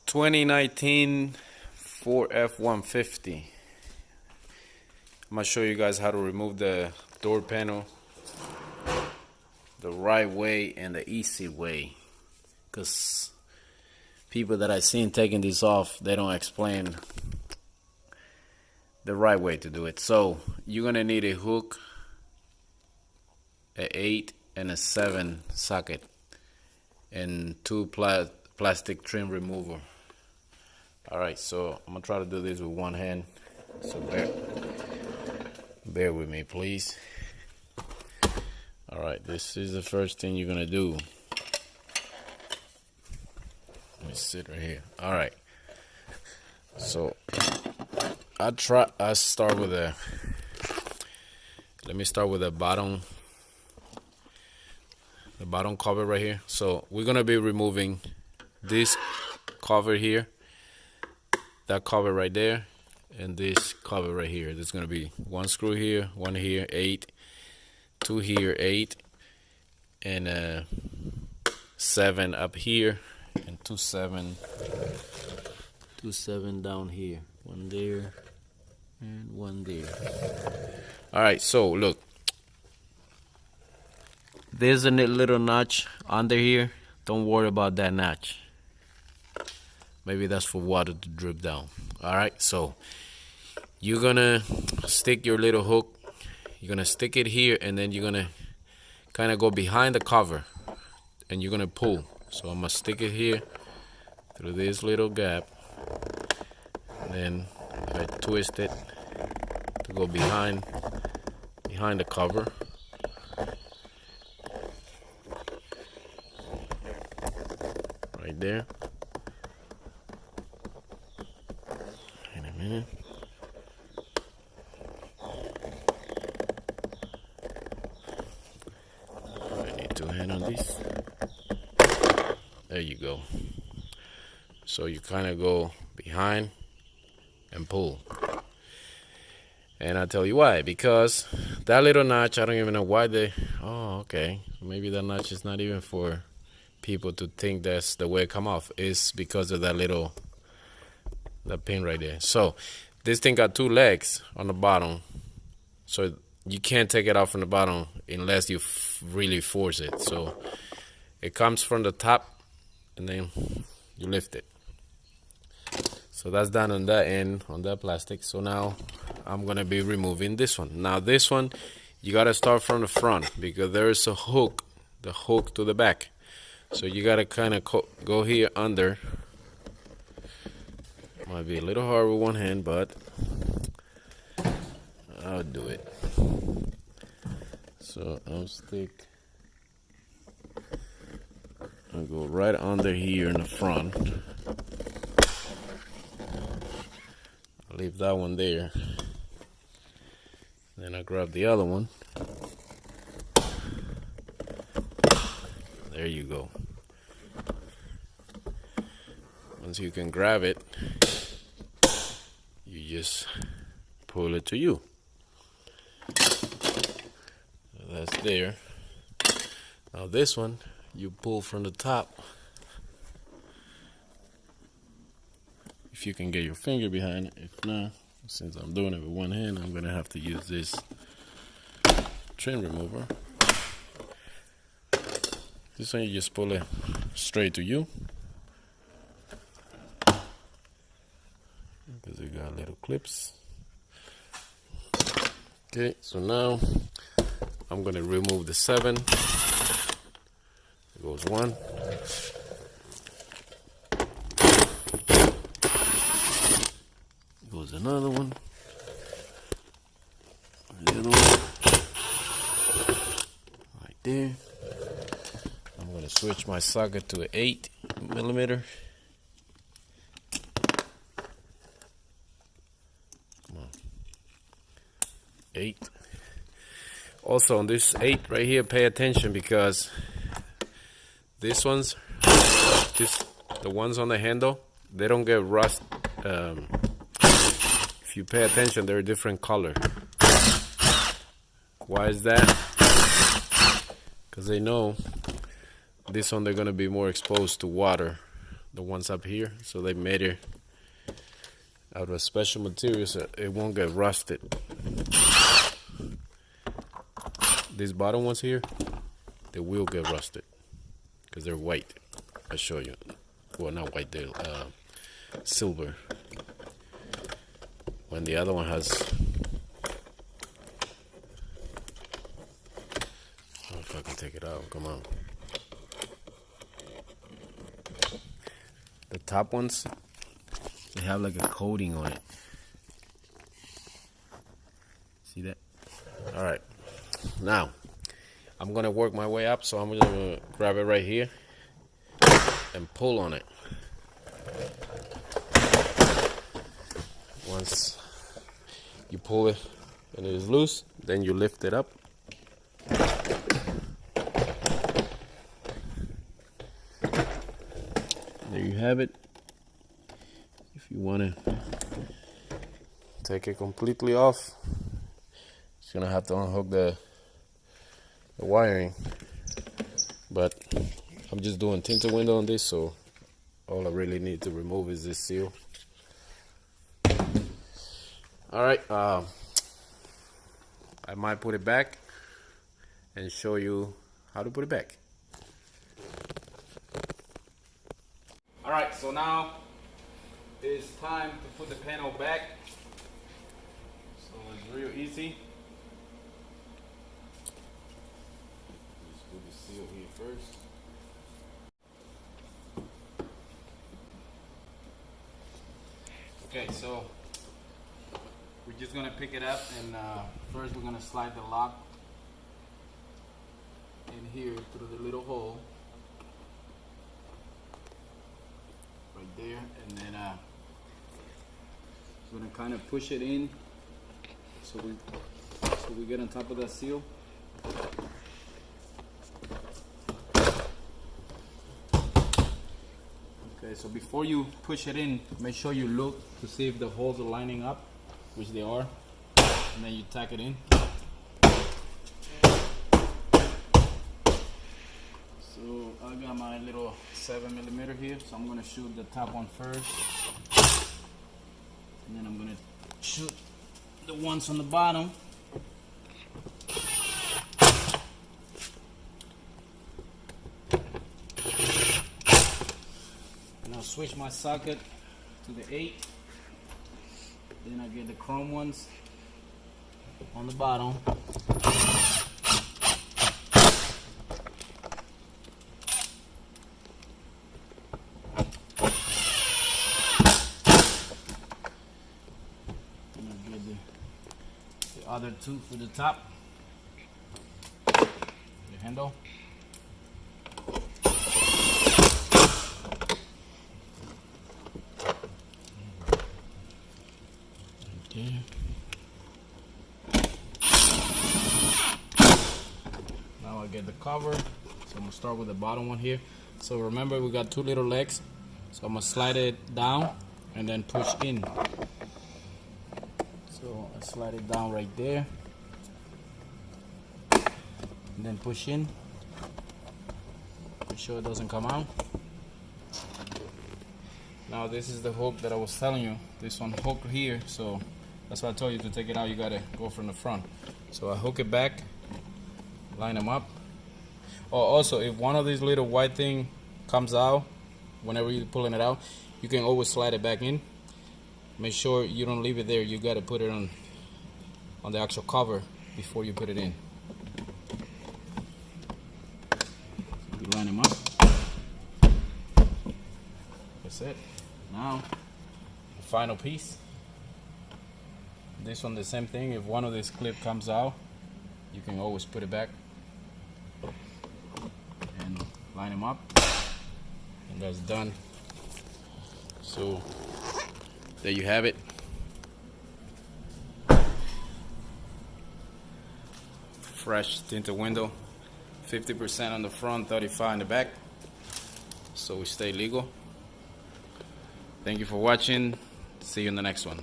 2019 Ford F-150. I'm gonna show you guys how to remove the door panel the right way and the easy way, because people that I seen taking this off, they don't explain the right way to do it. So you're gonna need a hook, a 8 and a 7 socket, and two plastic trim remover. Alright, so I'm gonna try to do this with one hand, so bear with me, please. Alright, this is the first thing you're gonna do. Let me sit right here. Alright, so I start with a, let me start with the bottom cover right here. So we're gonna be removing this cover here, that cover right there, and this cover right here. There's gonna be one screw here, one here, 8, 2 here, 8, and 7 up here, and 2 7 down here, one there and one there. All right, so look, there's a little notch under here. Don't worry about that notch. Maybe that's for water to drip down. All right, so you're gonna stick your little hook. You're gonna stick it here, and then you're gonna kind of go behind the cover, and you're gonna pull. So I'm gonna stick it here through this little gap, and then I twist it to go behind the cover. Right there. In a minute. I need 2 hands on this. There you go. So you kind of go behind and pull. And I'll tell you why. Because that little notch, I don't even know why they... Oh, okay. Maybe that notch is not even for people to think that's the way it come off. It's because of that pin right there. So this thing got 2 legs on the bottom. So you can't take it off from the bottom unless you really force it. So it comes from the top, and then you lift it. So that's done on that end, on that plastic. So now I'm gonna be removing this one. Now this one, you gotta start from the front, because there is a hook, the hook to the back. So you gotta kind of go here under. Might be a little hard with one hand, but I'll do it. So I'll go right under here in the front. I'll leave that one there. Then I grab the other one. There you go. Once you can grab it, you just pull it to you. So that's there. Now this one, you pull from the top. If you can get your finger behind it. If not, since I'm doing it with one hand, I'm gonna have to use this trim remover. This one you just pull it straight to you, because it got little clips. Okay, so now I'm gonna remove the 7. There goes one. There goes another one. The other one. Right there. I'm gonna switch my socket to an 8mm. Come on. 8. Also on this 8 right here, pay attention, because the ones on the handle, they don't get rust. If you pay attention, they're a different color. Why is that? Because they know this one they're going to be more exposed to water the ones up here, so they made it out of a special material so it won't get rusted. These bottom ones here, they will get rusted because they're white. I'll show you. Well, not white, they're silver. When the other one has, oh, if I can take it out, come on. The top ones, they have like a coating on it. See that? All right. Now, I'm gonna work my way up, so I'm gonna grab it right here and pull on it. Once you pull it and it is loose, then you lift it up. There you have it. If you want to take it completely off, it's gonna have to unhook the wiring. But I'm just doing tinted window on this, so all I really need to remove is this seal. All right, I might put it back and show you how to put it back. All right, so now it's time to put the panel back. So it's real easy. Let's put the seal here first. Okay, so we're just gonna pick it up, and first we're gonna slide the lock in here through the little hole right there, and then we're gonna kind of push it in so we get on top of that seal. Okay, so before you push it in, make sure you look to see if the holes are lining up, which they are, and then you tack it in. So I got my little 7mm here, so I'm gonna shoot the top one first, and then I'm gonna shoot the ones on the bottom. And I'll switch my socket to the 8. Then I get the chrome ones on the bottom. And I get the other two for the top. The handle. Now I get the cover, so I'm gonna start with the bottom one here. So remember, we got two little legs, so I'm gonna slide it down and then push in. So I slide it down right there and then push in. Make sure it doesn't come out. Now this is the hook that I was telling you, this one hooked here, so that's why I told you to take it out, you gotta go from the front. So I hook it back, line them up. Oh, also, if one of these little white thing comes out, whenever you're pulling it out, you can always slide it back in. Make sure you don't leave it there, you gotta put it on the actual cover before you put it in. So you line them up. That's it. Now, the final piece. This one, the same thing. If one of these clip comes out, you can always put it back and line them up, and that's done. So there you have it. Fresh tinted window, 50% on the front, 35 in the back, so we stay legal. Thank you for watching. See you in the next one.